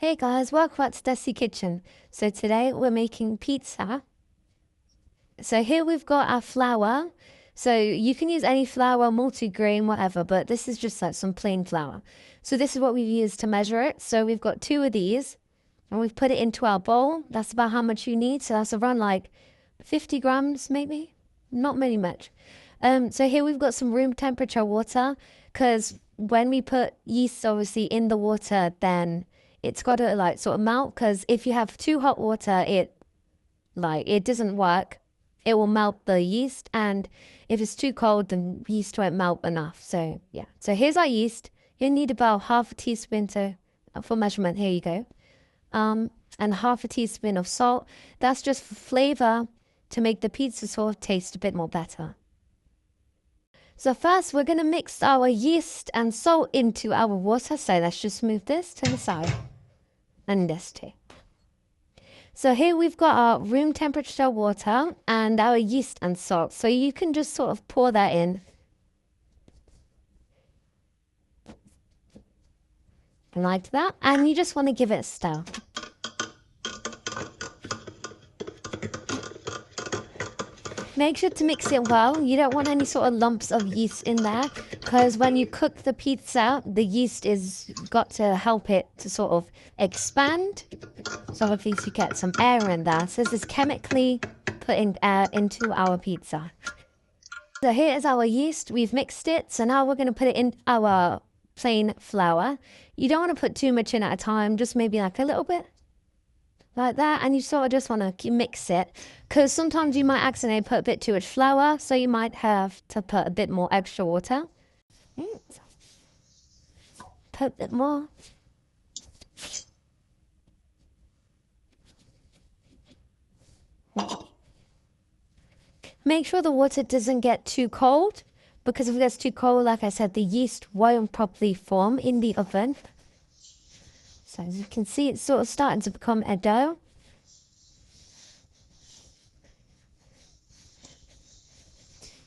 Hey guys, welcome back to Desi Kitchen. So today we're making pizza. So here we've got our flour. So you can use any flour, multigrain, whatever, but this is just like some plain flour. So this is what we've used to measure it. So we've got 2 of these and we've put it into our bowl. That's about how much you need. So that's around like 50 grams maybe, not really much. So here we've got some room temperature water because when we put yeast obviously in the water, then it's got to like sort of melt, because if you have too hot water, it doesn't work. It will melt the yeast, and if it's too cold, then yeast won't melt enough. So yeah. So here's our yeast. You need about half a teaspoon for measurement. Here you go. And half a teaspoon of salt. That's just for flavor, to make the pizza sauce taste a bit more better. So first we're going to mix our yeast and salt into our water. So let's just move this to the side. And this too. So here we've got our room temperature water and our yeast and salt. So you can just sort of pour that in. Like that. And you just want to give it a stir. Make sure to mix it well. You don't want any sort of lumps of yeast in there, because when you cook the pizza, the yeast is got to help it to sort of expand. So hopefully you get some air in there. So this is chemically putting air into our pizza. So here is our yeast. We've mixed it. So now we're going to put it in our plain flour. You don't want to put too much in at a time, just maybe like a little bit. Like that, and you sort of just want to mix it, because sometimes you might accidentally put a bit too much flour, so you might have to put a bit more extra water. Put a bit more. Make sure the water doesn't get too cold, because if it gets too cold, like I said, the yeast won't properly form in the oven. So as you can see, it's sort of starting to become a dough.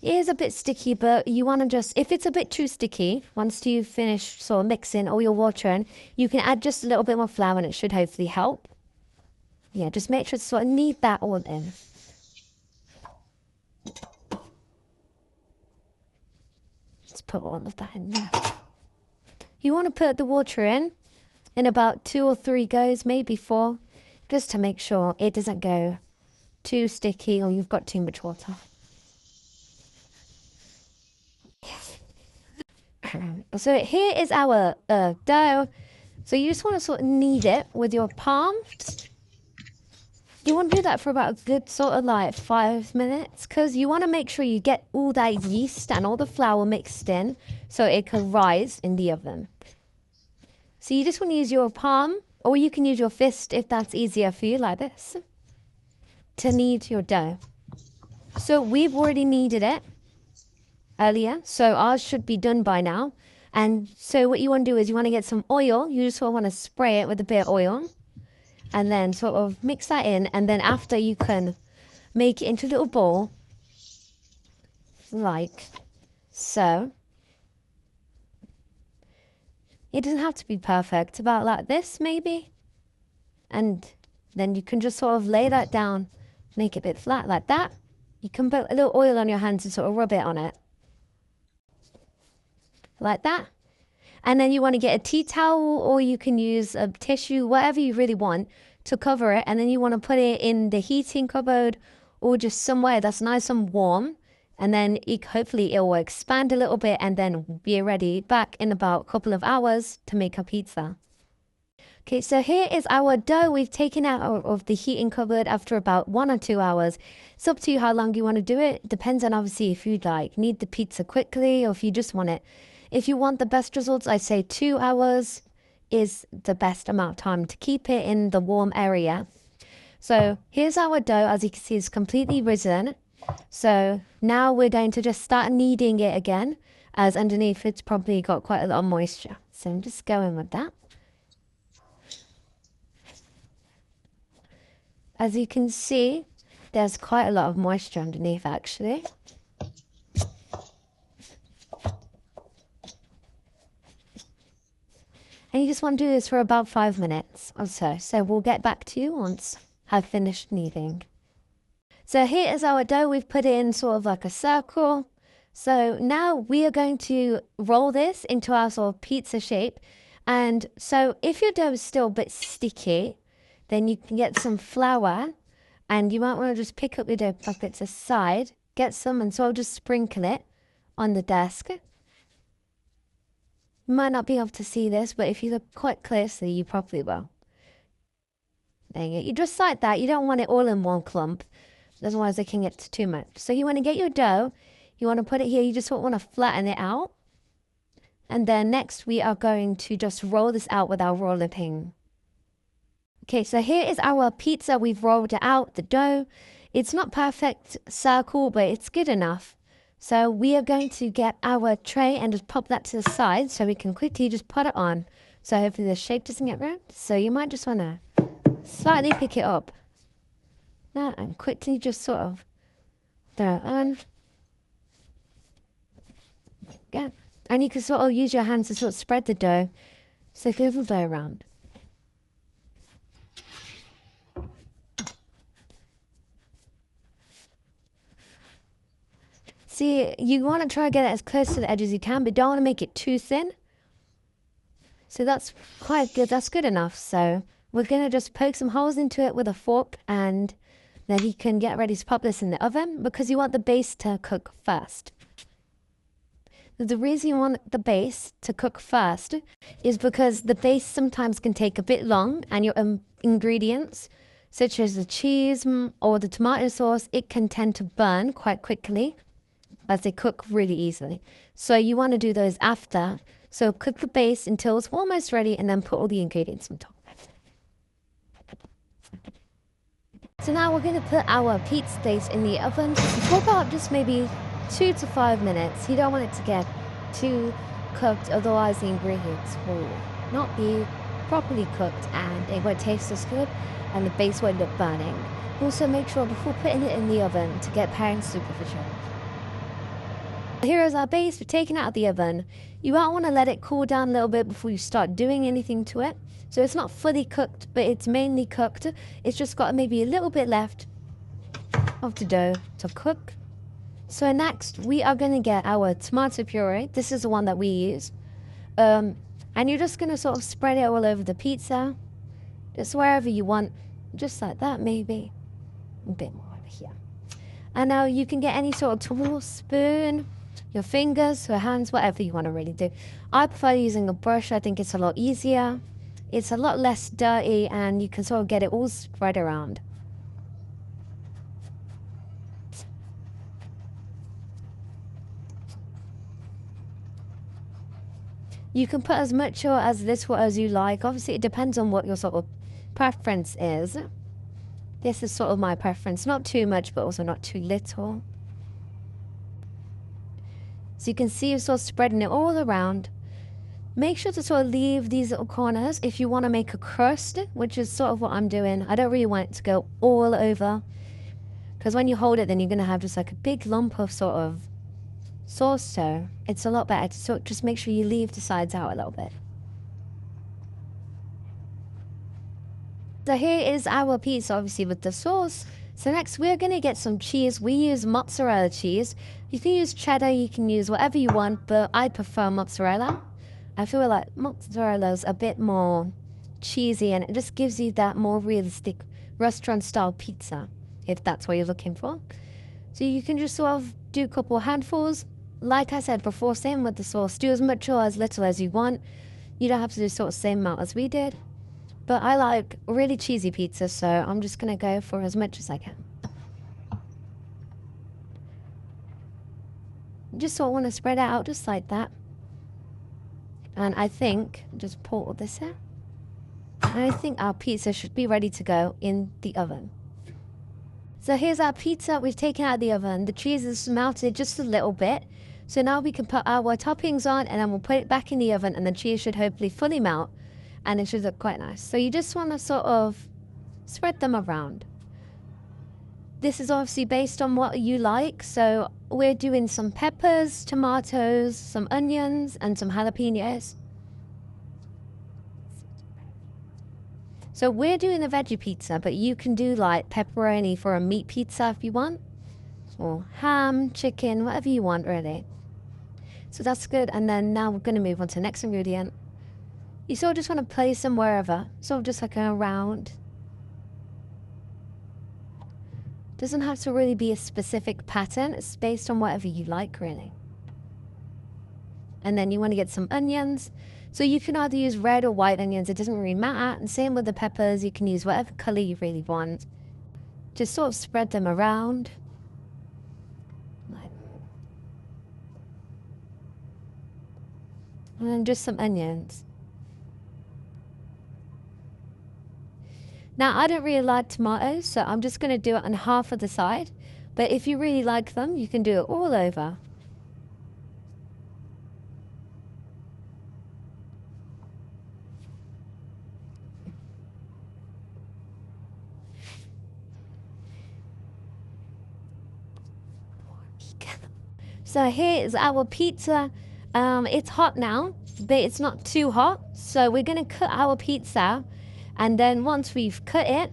It is a bit sticky, but you want to just, if it's a bit too sticky, once you finish sort of mixing all your water in, you can add just a little bit more flour and it should hopefully help. Yeah, just make sure to sort of knead that all in. Let's put all of that in there. You want to put the water in about 2 or 3 goes, maybe 4, just to make sure it doesn't go too sticky or you've got too much water. So here is our dough. So you just want to sort of knead it with your palm. You want to do that for about a good sort of like 5 minutes, because you want to make sure you get all that yeast and all the flour mixed in so it can rise in the oven. So you just want to use your palm, or you can use your fist if that's easier for you, like this, to knead your dough. So we've already kneaded it earlier, so ours should be done by now. And so what you want to do is you want to get some oil. You just sort of want to spray it with a bit of oil and then sort of mix that in, and then after you can make it into a little ball like so. It doesn't have to be perfect, about like this maybe. And then you can just sort of lay that down, make it a bit flat like that. You can put a little oil on your hands and sort of rub it on it. Like that. And then you want to get a tea towel, or you can use a tissue, whatever you really want to cover it. And then you want to put it in the heating cupboard or just somewhere that's nice and warm. And then hopefully it will expand a little bit and then be ready back in about a couple of hours to make our pizza. Okay, so here is our dough we've taken out of the heating cupboard after about 1 or 2 hours. It's up to you how long you want to do it. Depends on obviously if you need the pizza quickly or if you just want it. If you want the best results, I'd say 2 hours is the best amount of time to keep it in the warm area. So here's our dough. As you can see, it's completely risen. So now we're going to just start kneading it again, as underneath it's probably got quite a lot of moisture. So I'm just going with that. As you can see, there's quite a lot of moisture underneath actually. And you just want to do this for about 5 minutes or so. So we'll get back to you once I've finished kneading. So here is our dough. We've put it in sort of like a circle. So now we are going to roll this into our sort of pizza shape. And so if your dough is still a bit sticky, then you can get some flour, and you might want to just pick up your dough packets aside, get some and sort of just sprinkle it on the desk. You might not be able to see this, but if you look quite closely, you probably will. There you go. You just like that. You don't want it all in one clump, otherwise it can get too much. So you want to get your dough, you want to put it here, you just want to flatten it out. And then next we are going to just roll this out with our roller pin. Okay, so here is our pizza. We've rolled it out, the dough. It's not perfect circle, but it's good enough. So we are going to get our tray and just pop that to the side so we can quickly just put it on. So hopefully the shape doesn't get ruined. So you might just want to slightly pick it up. Now and quickly just sort of throw it on. Yeah. And you can sort of use your hands to sort of spread the dough. So give the dough around. See, you want to try to get it as close to the edge as you can, but don't want to make it too thin. So that's quite good. That's good enough. So we're going to just poke some holes into it with a fork, and then you can get ready to pop this in the oven because you want the base to cook first. The reason you want the base to cook first is because the base sometimes can take a bit long, and your ingredients, such as the cheese or the tomato sauce, it can tend to burn quite quickly as they cook really easily. So you want to do those after. So cook the base until it's almost ready and then put all the ingredients on top. So now we're going to put our pizza base in the oven for about just maybe 2 to 5 minutes. You don't want it to get too cooked, otherwise the ingredients will not be properly cooked and it won't taste as good and the base will end up burning. Also make sure before putting it in the oven to get parent supervision. Here is our base. We're taking it out of the oven. You might want to let it cool down a little bit before you start doing anything to it. So it's not fully cooked, but it's mainly cooked. It's just got maybe a little bit left of the dough to cook. So next, we are going to get our tomato puree. This is the one that we use. And you're just going to sort of spread it all over the pizza. Just wherever you want. Just like that, maybe. A bit more over here. And now you can get any sort of tool, spoon, your fingers, your hands, whatever you want to really do. I prefer using a brush. I think it's a lot easier. It's a lot less dirty and you can sort of get it all spread around. You can put as much or as little as you like. Obviously, it depends on what your sort of preference is. This is sort of my preference. Not too much, but also not too little. So you can see you're sort of spreading it all around. Make sure to sort of leave these little corners if you want to make a crust, which is sort of what I'm doing. I don't really want it to go all over, because when you hold it, then you're going to have just like a big lump of sort of sauce. So it's a lot better to sort of just make sure you leave the sides out a little bit. So here is our pizza, obviously with the sauce. So next we're going to get some cheese. We use mozzarella cheese. You can use cheddar, you can use whatever you want, but I prefer mozzarella. I feel like mozzarella is a bit more cheesy and it just gives you that more realistic restaurant style pizza, if that's what you're looking for. So you can just sort of do a couple handfuls. Like I said before, same with the sauce. Do as much or as little as you want. You don't have to do sort of the same amount as we did. But I like really cheesy pizza, so I'm just going to go for as much as I can. Just sort of want to spread it out just like that. And I think, just pour all this out. And I think our pizza should be ready to go in the oven. So here's our pizza. We've taken out of the oven. The cheese is melted just a little bit. So now we can put our toppings on and then we'll put it back in the oven and the cheese should hopefully fully melt. And it should look quite nice. So you just want to sort of spread them around. This is obviously based on what you like. So we're doing some peppers, tomatoes, some onions, and some jalapenos. So we're doing a veggie pizza, but you can do like pepperoni for a meat pizza if you want, or ham, chicken, whatever you want really. So that's good. And then now we're going to move on to the next ingredient. You sort of just want to place them wherever, sort of just like around. Doesn't have to really be a specific pattern. It's based on whatever you like really. And then you want to get some onions. So you can either use red or white onions. It doesn't really matter. And same with the peppers. You can use whatever color you really want. Just sort of spread them around. And then just some onions. Now, I don't really like tomatoes, so I'm just going to do it on half of the side. But if you really like them, you can do it all over. So here is our pizza. It's hot now, but it's not too hot. So we're going to cut our pizza. And then once we've cut it,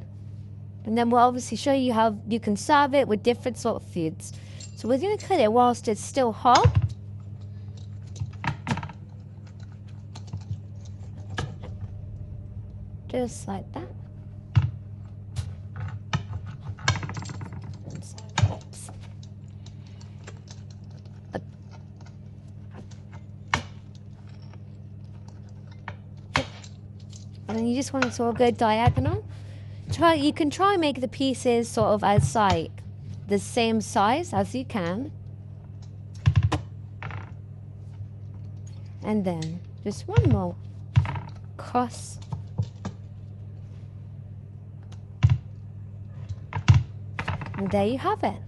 and then we'll obviously show you how you can serve it with different sort of foods. So we're going to cut it whilst it's still hot. Just like that. And then you just want to sort of go diagonal. You can try and make the pieces sort of as like the same size as you can. And then just one more cross. And there you have it.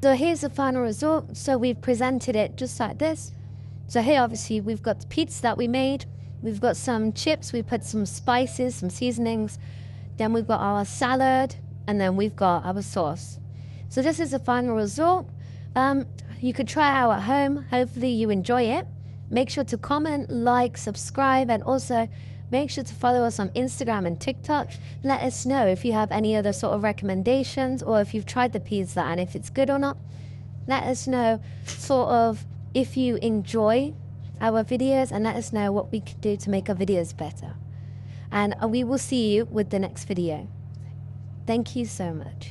So here's the final result. So we've presented it just like this. So here obviously we've got the pizza that we made. We've got some chips. We put some spices, some seasonings. Then we've got our salad. And then we've got our sauce. So this is the final result. You could try it out at home. Hopefully you enjoy it. Make sure to comment, like, subscribe, and also make sure to follow us on Instagram and TikTok. Let us know if you have any other sort of recommendations or if you've tried the pizza and if it's good or not. Let us know sort of if you enjoy our videos and let us know what we can do to make our videos better. And we will see you with the next video. Thank you so much.